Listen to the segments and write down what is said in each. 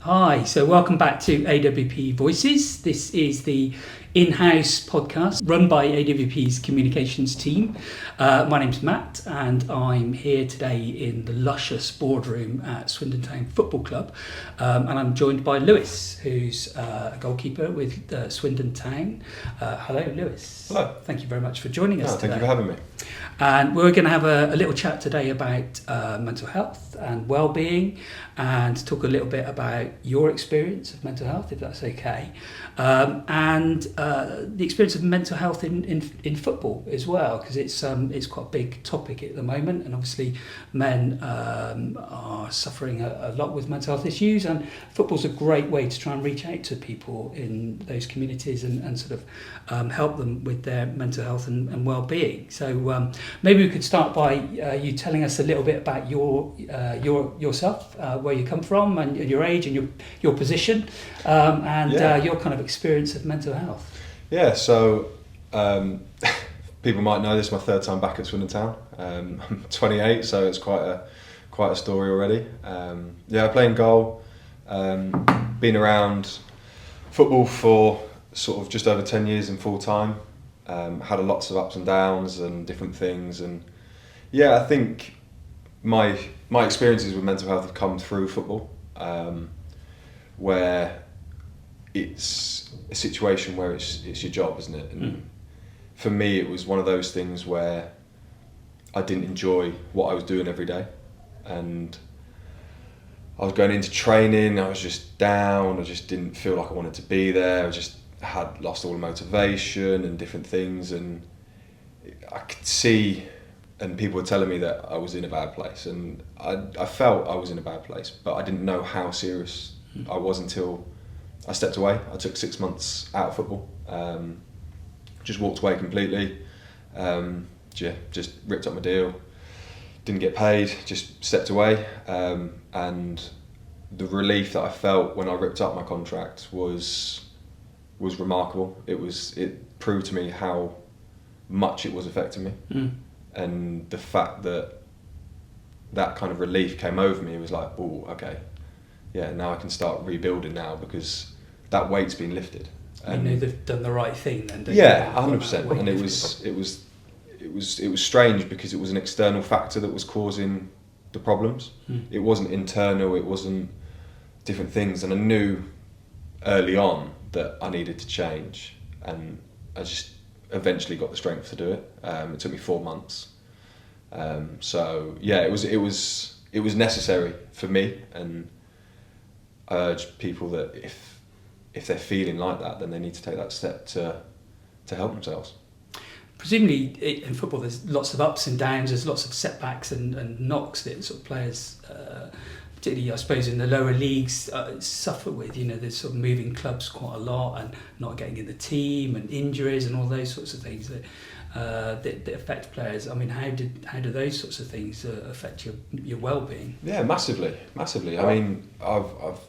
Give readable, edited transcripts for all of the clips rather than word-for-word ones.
Hi, so welcome back to AWP Voices. This is the in-house podcast run by AWP's communications team. My name's Matt and I'm here today in the luscious boardroom at Swindon Town Football Club, and I'm joined by Lewis, who's a goalkeeper with Swindon Town. Hello Lewis. Hello. Thank you very much for joining us today. Thank you for having me. And we're going to have a little chat today about mental health and well-being, and talk a little bit about your experience of mental health, if that's okay, and the experience of mental health in football as well, because it's quite a big topic at the moment, and obviously men are suffering a lot with mental health issues, and football's a great way to try and reach out to people in those communities and sort of help them with their mental health and well-being. So maybe we could start by you telling us a little bit about yourself, where you come from, and your age, and your position, and your kind of experience of mental health. Yeah, so people might know this is my third time back at Swindon Town. I'm 28, so it's quite a story already. I play in goal. Been around football for sort of just over 10 years in full time. Had lots of ups and downs and different things, and I think my experiences with mental health have come through football, where it's a situation where it's your job, isn't it? And for me, it was one of those things where I didn't enjoy what I was doing every day, and I was going into training, I was just down, I just didn't feel like I wanted to be there, I just had lost all the motivation and different things, and I could see, and people were telling me that I was in a bad place, and I felt I was in a bad place, but I didn't know how serious I was until I stepped away. I took 6 months out of football, just walked away completely, just ripped up my deal, didn't get paid, just stepped away, and the relief that I felt when I ripped up my contract was remarkable. It proved to me how much it was affecting me, and the fact that kind of relief came over me, it was like, oh, okay, now I can start rebuilding now, because that weight's been lifted. And you know they've done the right thing then, don't you? 100%. And it was strange, because it was an external factor that was causing the problems. It wasn't internal, it wasn't different things, and I knew early on that I needed to change, and I just eventually got the strength to do it. It took me 4 months. It was necessary for me, and I urge people that if they're feeling like that, then they need to take that step to help themselves. Presumably in football there's lots of ups and downs, there's lots of setbacks and knocks that sort of players, particularly I suppose in the lower leagues, suffer with. There's sort of moving clubs quite a lot, and not getting in the team, and injuries and all those sorts of things that affect players. I mean, how do those sorts of things affect your well-being? Yeah, massively. I mean, I've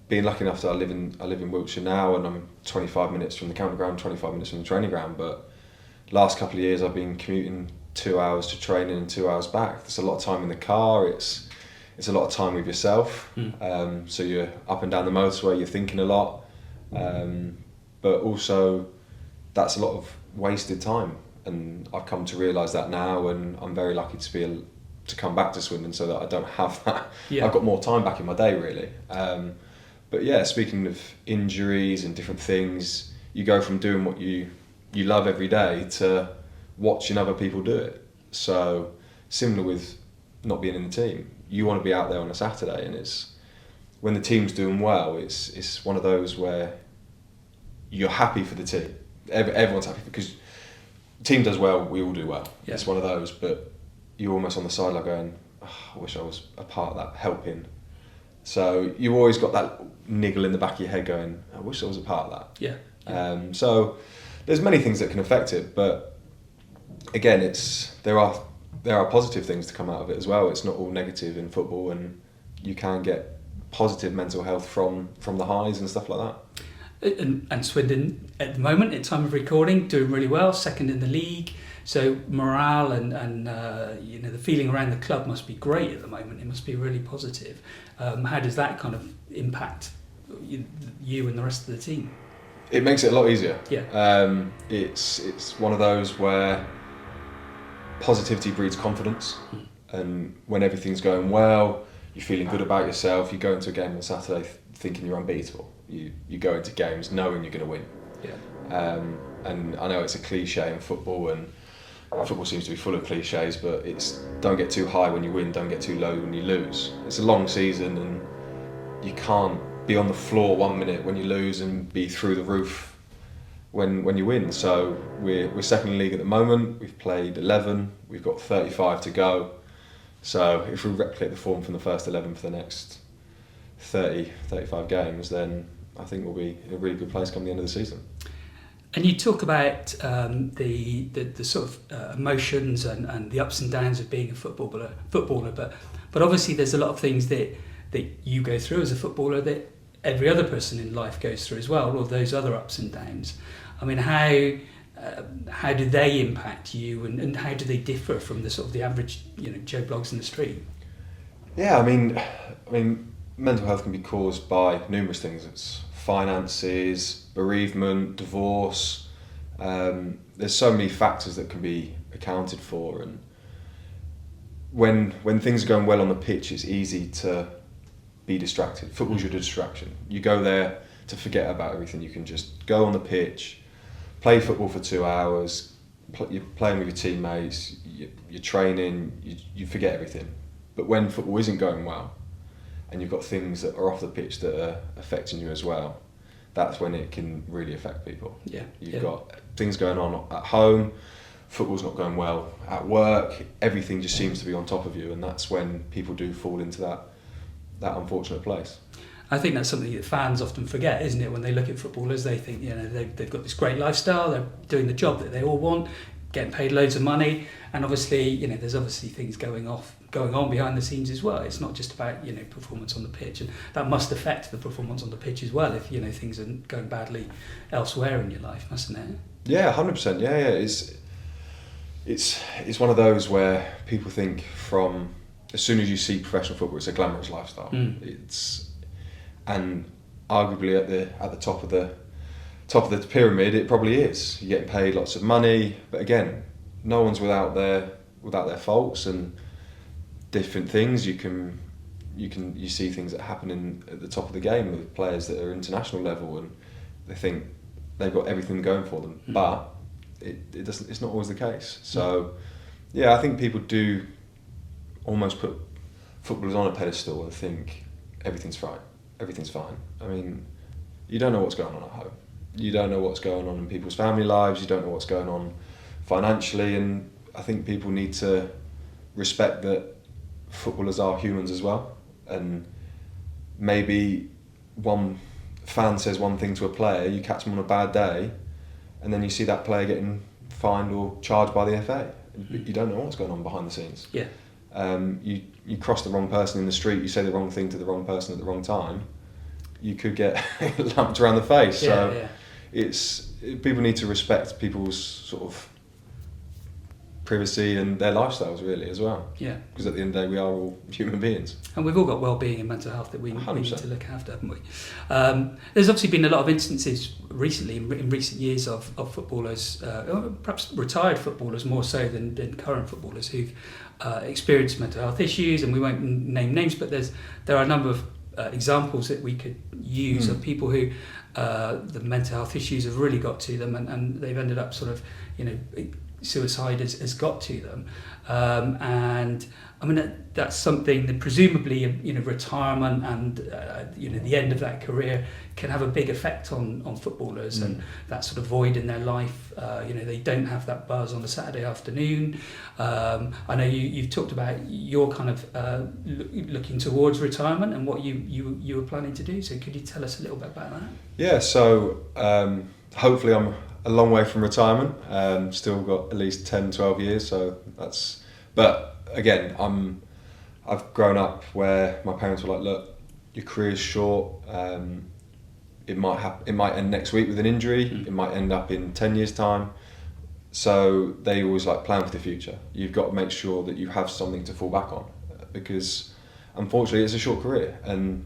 been lucky enough that I live in Wiltshire now, and I'm 25 minutes from the county ground, 25 minutes from the training ground, but last couple of years I've been commuting 2 hours to training and 2 hours back. There's a lot of time in the car, it's a lot of time with yourself, so you're up and down the motorway, you're thinking a lot, but also that's a lot of wasted time, and I've come to realise that now, and I'm very lucky to come back to Swindon so that I don't have that. I've got more time back in my day, really. But speaking of injuries and different things, you go from doing what you love every day to watching other people do it. So similar with not being in the team, you want to be out there on a Saturday, and it's when the team's doing well, it's one of those where you're happy for the team. Everyone's happy because the team does well, we all do well. It's one of those, but you're almost on the sideline going, I wish I was a part of that, helping. So you always got that niggle in the back of your head going, I wish I was a part of that. So there's many things that can affect it, but again, there are positive things to come out of it as well. It's not all negative in football, and you can get positive mental health from the highs and stuff like that. and Swindon at the moment, at time of recording, doing really well, second in the league. So morale and the feeling around the club must be great at the moment. It must be really positive. How does that kind of impact you and the rest of the team? It makes it a lot easier. Yeah. It's one of those where positivity breeds confidence, and when everything's going well, you're feeling good about yourself. You go into a game on Saturday thinking you're unbeatable. You go into games knowing you're going to win. Yeah. And I know it's a cliche in football, and football seems to be full of cliches, but it's don't get too high when you win, don't get too low when you lose. It's a long season, and you can't be on the floor 1 minute when you lose and be through the roof when you win. So we're second in the league at the moment. We've played 11. We've got 35 to go. So if we replicate the form from the first 11 for the next 35 games, then I think we'll be in a really good place come the end of the season. And you talk about the sort of emotions and the ups and downs of being a footballer, but obviously there's a lot of things that you go through as a footballer that every other person in life goes through as well, all those other ups and downs. I mean, how do they impact you, and how do they differ from the sort of the average Joe Bloggs in the street? Yeah, I mean, mental health can be caused by numerous things. It's finances, bereavement, divorce. There's so many factors that can be accounted for, and when things are going well on the pitch, it's easy to be distracted. Football's your distraction. You go there to forget about everything. You can just go on the pitch, play football for 2 hours, you're playing with your teammates, you're training, you forget everything. But when football isn't going well, and you've got things that are off the pitch that are affecting you as well, that's when it can really affect people. Yeah. You've got things going on at home, football's not going well, at work, everything just seems to be on top of you, and that's when people do fall into that unfortunate place. I think that's something that fans often forget, isn't it? When they look at footballers, they think they've got this great lifestyle, they're doing the job that they all want, getting paid loads of money, and obviously there's obviously things going on behind the scenes as well. It's not just about performance on the pitch, and that must affect the performance on the pitch as well if things are going badly elsewhere in your life, mustn't it? Yeah, 100%. Yeah. It's one of those where people think from as soon as you see professional football, it's a glamorous lifestyle. And arguably at the top of the pyramid, it probably is. You're getting paid lots of money, but again, no one's without their faults and different things. You see things that happen at the top of the game with players that are international level, and they think they've got everything going for them, but it doesn't. It's not always the case. So yeah, I think people do almost put footballers on a pedestal and think everything's right, everything's fine. I mean, you don't know what's going on at home. You don't know what's going on in people's family lives. You don't know what's going on financially, and I think people need to respect that footballers are humans as well. And maybe one fan says one thing to a player, you catch them on a bad day, and then you see that player getting fined or charged by the FA. You don't know what's going on behind the scenes. Yeah. You cross the wrong person in the street, you say the wrong thing to the wrong person at the wrong time, you could get lumped around the face. It's people need to respect people's sort of privacy and their lifestyles really as well. Yeah. Because at the end of the day, we are all human beings. And we've all got well-being and mental health that we need 100%. to look after, haven't we? There's obviously been a lot of instances recently, in recent years, of footballers, perhaps retired footballers more so than current footballers, who've experienced mental health issues, and we won't name names, but there are a number of examples that we could use of people who the mental health issues have really got to them, and they've ended up sort of, suicide has got to them, and I mean that's something that presumably retirement and the end of that career can have a big effect on footballers, and that sort of void in their life. They don't have that buzz on a Saturday afternoon. I know you've talked about your kind of looking towards retirement and what you were planning to do. So could you tell us a little bit about that? Yeah. So hopefully I'm a long way from retirement. Still got at least 10-12 years, so that's. But again, I've grown up where my parents were like, look, your career's short. It might end next week with an injury. It might end up in 10 years' time. So they always like plan for the future. You've got to make sure that you have something to fall back on, because unfortunately it's a short career, and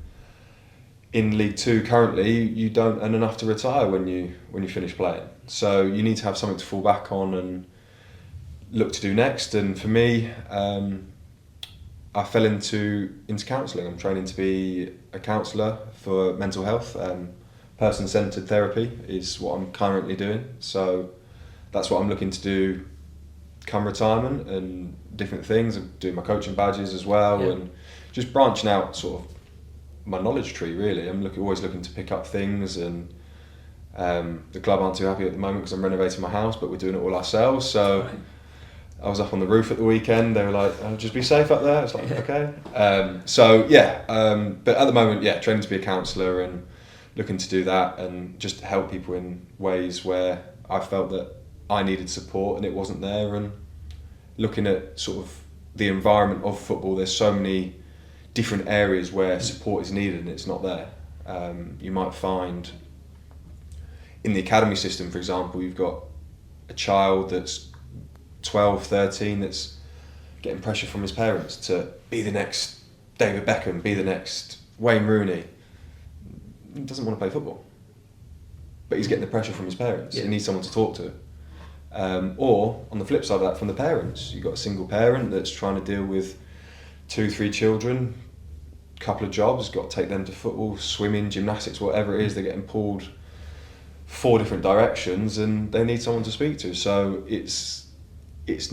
in League Two currently you don't earn enough to retire when you finish playing. So you need to have something to fall back on and look to do next. And for me, I fell into counselling. I'm training to be a counsellor for mental health. Person-centred therapy is what I'm currently doing. So that's what I'm looking to do come retirement, and different things. I'm doing my coaching badges as well, and just branching out sort of my knowledge tree really. I'm always looking to pick up things, and the club aren't too happy at the moment because I'm renovating my house, but we're doing it all ourselves. So I was up on the roof at the weekend. They were like, "Oh, just be safe up there." It's like, okay. But at the moment, training to be a counsellor and looking to do that and just help people in ways where I felt that I needed support and it wasn't there, and looking at sort of the environment of football. There's so many different areas where support is needed and it's not there. You might find in the academy system, for example, you've got a child that's 12, 13 that's getting pressure from his parents to be the next David Beckham, be the next Wayne Rooney. He doesn't want to play football, but he's getting the pressure from his parents. He needs someone to talk to. Or on the flip side of that, from the parents, you've got a single parent that's trying to deal with 2-3 children, couple of jobs, got to take them to football, swimming, gymnastics, whatever it is. They're getting pulled 4 different directions and they need someone to speak to. So it's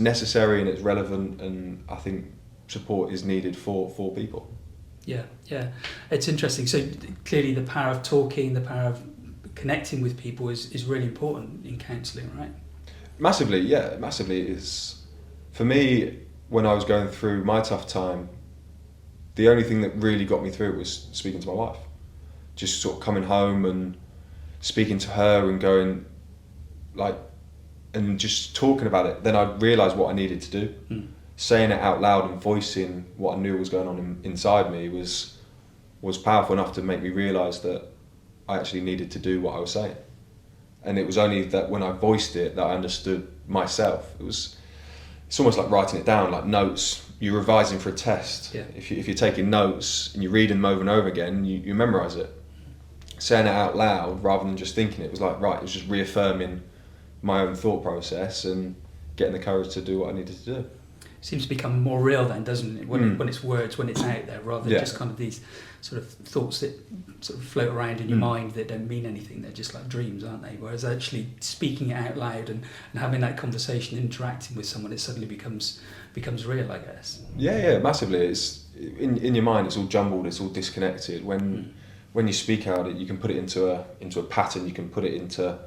necessary and it's relevant, and I think support is needed for people. Yeah, it's interesting. So clearly the power of talking, the power of connecting with people is really important in counselling, right? Massively. It is. For me, when I was going through my tough time, the only thing that really got me through it was speaking to my wife. Just sort of coming home and speaking to her and going, like, and just talking about it. Then I realised what I needed to do. Saying it out loud and voicing what I knew was going on inside me was powerful enough to make me realise that I actually needed to do what I was saying. And it was only that when I voiced it that I understood myself. It's almost like writing it down, like notes. You're revising for a test. If you're taking notes and you read them over and over again, you memorise it. Saying it out loud rather than just thinking it was like, right, it was just reaffirming my own thought process and getting the courage to do what I needed to do. Seems to become more real then, doesn't it? When it's words, when it's out there, rather than just kind of these sort of thoughts that sort of float around in your mind that don't mean anything. They're just like dreams, aren't they? Whereas actually speaking it out loud and having that conversation, interacting with someone, it suddenly becomes real, I guess. Yeah, massively. It's in your mind. It's all jumbled. It's all disconnected. When you speak out, you can put it into a pattern. You can put it into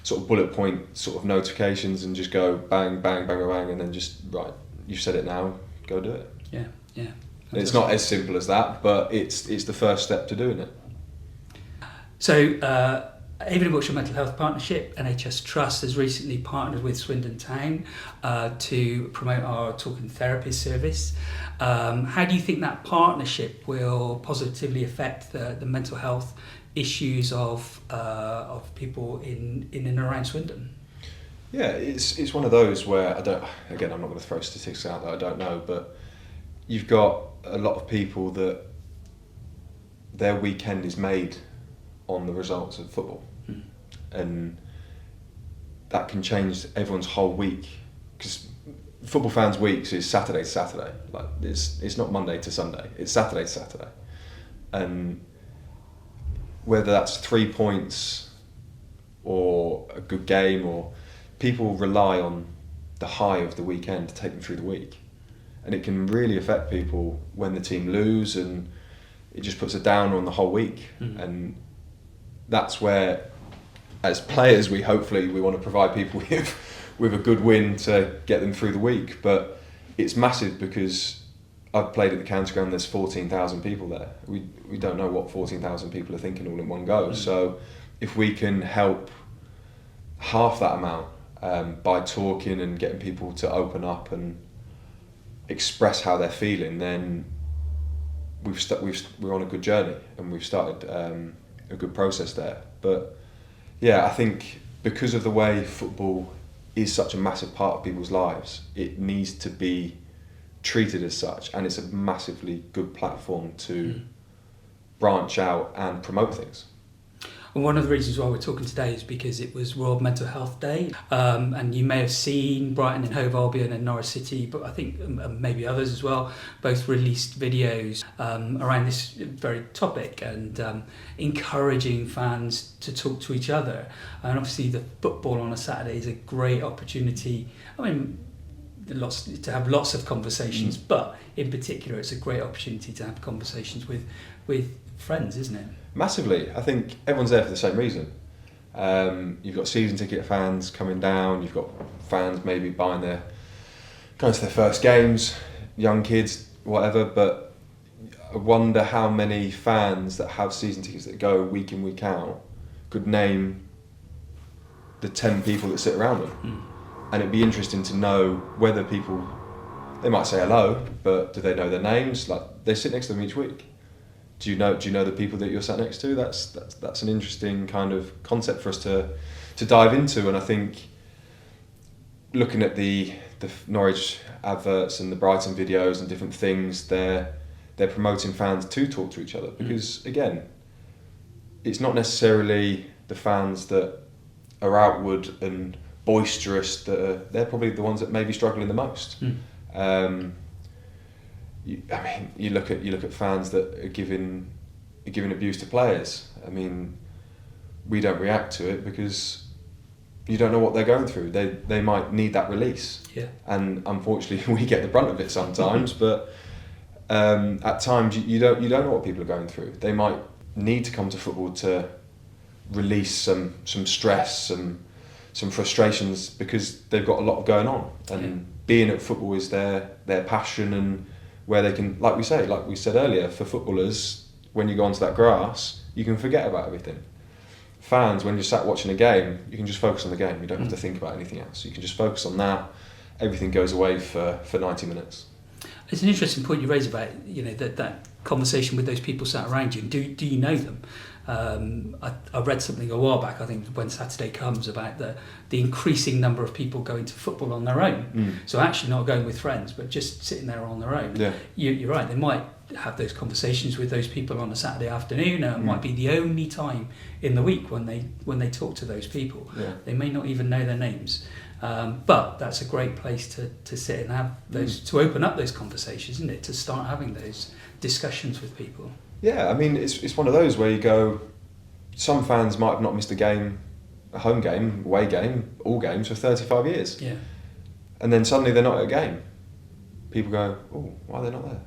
sort of bullet point sort of notifications and just go bang, bang, bang, bang, and then just right. You've said it now, go do it. Yeah. It's not as simple as that, but it's the first step to doing it. So, AWO Voices Mental Health Partnership, NHS Trust, has recently partnered with Swindon Town to promote our talking therapist service. How do you think that partnership will positively affect the mental health issues of people in and around Swindon? Yeah, it's one of those where I'm not going to throw statistics out that I don't know, but you've got a lot of people that their weekend is made on the results of football, and that can change everyone's whole week, because football fans' weeks is Saturday to Saturday. Like it's not Monday to Sunday, it's Saturday to Saturday, and whether that's 3 points or a good game, or people rely on the high of the weekend to take them through the week, and it can really affect people when the team lose, and it just puts a downer on the whole week. And that's where, as players, we want to provide people with a good win to get them through the week. But it's massive, because I've played at the county ground. There's 14,000 people there. We don't know what 14,000 people are thinking all in one go. So if we can help half that amount by talking and getting people to open up and express how they're feeling, then we're on a good journey, and we've started a good process there. But yeah, I think because of the way football is such a massive part of people's lives, it needs to be treated as such, and it's a massively good platform to branch out and promote things. And one of the reasons why we're talking today is because it was World Mental Health Day, and you may have seen Brighton and Hove Albion and Norwich City, but I think maybe others as well, both released videos around this very topic and encouraging fans to talk to each other. And obviously the football on a Saturday is a great opportunity. I mean, to have lots of conversations, but in particular it's a great opportunity to have conversations with friends, isn't it? Massively. I think everyone's there for the same reason. You've got season ticket fans coming down, you've got fans maybe going to their first games, young kids, whatever, but I wonder how many fans that have season tickets that go week in, week out could name the 10 people that sit around them. And it'd be interesting to know whether people, they might say hello, but do they know their names? Like, they sit next to them each week. Do you know the people that you're sat next to? That's an interesting kind of concept for us to dive into. And I think looking at the Norwich adverts and the Brighton videos and different things, they're promoting fans to talk to each other, because again, it's not necessarily the fans that are outward and boisterous they're probably the ones that may be struggling the most. You look at fans that are giving abuse to players. I mean, we don't react to it because you don't know what they're going through. They might need that release, and unfortunately we get the brunt of it sometimes. But at times you don't know what people are going through. They might need to come to football to release some stress, some frustrations, because they've got a lot going on. And being at football is their passion, and where they can, like we said earlier, for footballers, when you go onto that grass, you can forget about everything. Fans, when you're sat watching a game, you can just focus on the game. You don't have to think about anything else. You can just focus on that. Everything goes away for 90 minutes. It's an interesting point you raise about, that conversation with those people sat around you. Do you know them? I read something a while back, I think when Saturday comes, about the increasing number of people going to football on their own. So actually not going with friends, but just sitting there on their own. Yeah. You're right, they might have those conversations with those people on a Saturday afternoon, and it might be the only time in the week when they talk to those people. They may not even know their names. But that's a great place to sit and have those, to open up those conversations, isn't it? To start having those discussions with people. Yeah, I mean, it's one of those where you go, some fans might have not missed a home game, away game, all games for 35 years. Yeah. And then suddenly they're not at a game. People go, oh, why are they not there?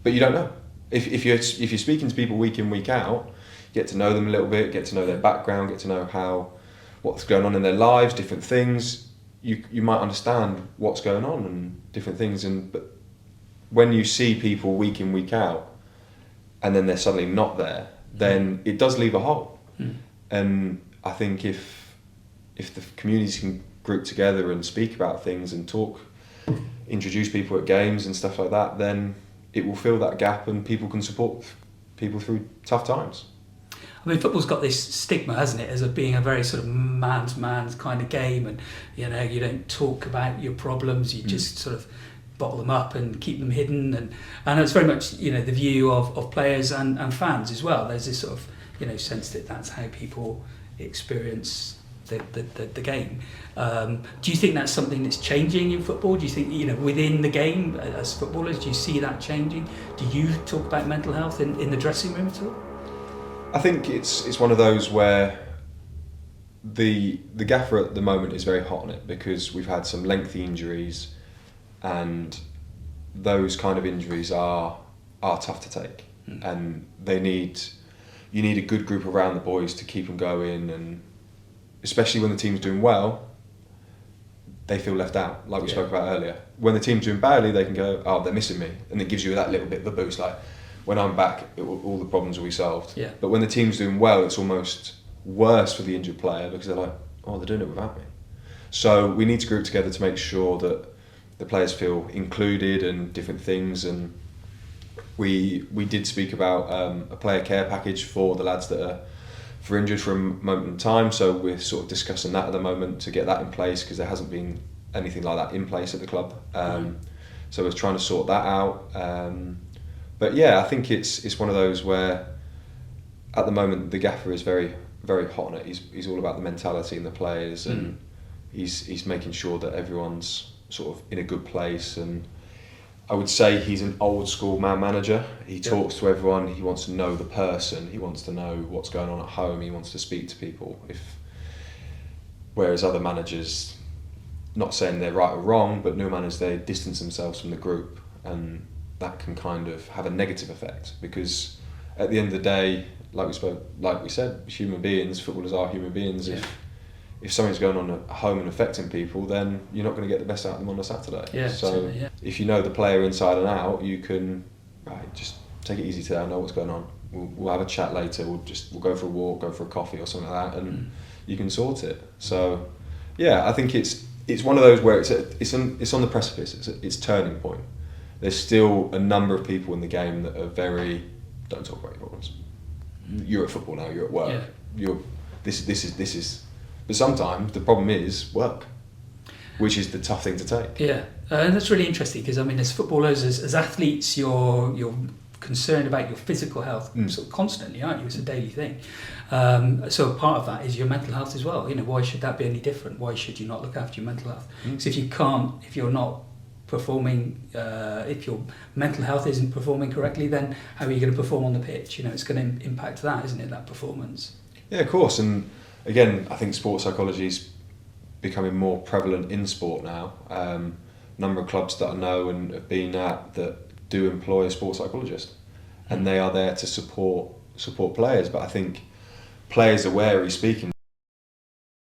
But you don't know. If you're speaking to people week in, week out, get to know them a little bit, get to know their background, get to know what's going on in their lives, different things, you might understand what's going on and different things. But when you see people week in, week out, and then they're suddenly not there, then it does leave a hole. And I think if the communities can group together and speak about things and talk, introduce people at games and stuff like that, then it will fill that gap and people can support people through tough times. I mean, football's got this stigma, hasn't it, as being a very sort of man-to-man kind of game, and you don't talk about your problems, you just sort of bottle them up and keep them hidden, and it's very much the view of players and fans as well. There's this sort of sense that that's how people experience the game. Do you think that's something that's changing in football? Do you think within the game as footballers, do you see that changing? Do you talk about mental health in the dressing room at all? I think it's one of those where the gaffer at the moment is very hot on it, because we've had some lengthy injuries, and those kind of injuries are tough to take, and you need a good group around the boys to keep them going, and especially when the team's doing well, they feel left out, like we spoke about earlier. When the team's doing badly, they can go, oh, they're missing me, and it gives you that little bit of a boost, like, when I'm back, all the problems will be solved. Yeah. But when the team's doing well, it's almost worse for the injured player, because they're like, oh, they're doing it without me. So we need to group together to make sure that the players feel included and different things. And we did speak about a player care package for the lads that injured for a moment in time, so we're sort of discussing that at the moment to get that in place, because there hasn't been anything like that in place at the club. So we're trying to sort that out. But yeah, I think it's one of those where at the moment the gaffer is very, very hot on it. He's all about the mentality and the players, and he's making sure that everyone's sort of in a good place. And I would say he's an old school man manager. He talks to everyone. He wants to know the person. He wants to know what's going on at home. He wants to speak to people. Whereas other managers, not saying they're right or wrong, but new managers, they distance themselves from the group, and that can kind of have a negative effect, because at the end of the day, like we said, human beings, footballers are human beings. If something's going on at home and affecting people, then you're not going to get the best out of them on a Saturday. So if you know the player inside and out, you can just take it easy today. I know what's going on. We'll have a chat later. We'll go for a walk, go for a coffee or something like that, and you can sort it. So yeah, I think it's one of those where it's on the precipice. It's turning point. There's still a number of people in the game that are very, don't talk about your problems. You're at football now. You're at work. This is. But sometimes the problem is work, which is the tough thing to take. Yeah, and that's really interesting, because I mean, as footballers, as athletes, you're concerned about your physical health sort of constantly, aren't you? It's a daily thing. So part of that is your mental health as well. You know, why should that be any different? Why should you not look after your mental health? So if you're not performing, if your mental health isn't performing correctly, then how are you going to perform on the pitch? You know, it's going to impact that, isn't it? That performance. Yeah, of course. And again, I think sports psychology is becoming more prevalent in sport now. Number of clubs that I know and have been at that do employ a sports psychologist, and they are there to support players. But I think players are wary speaking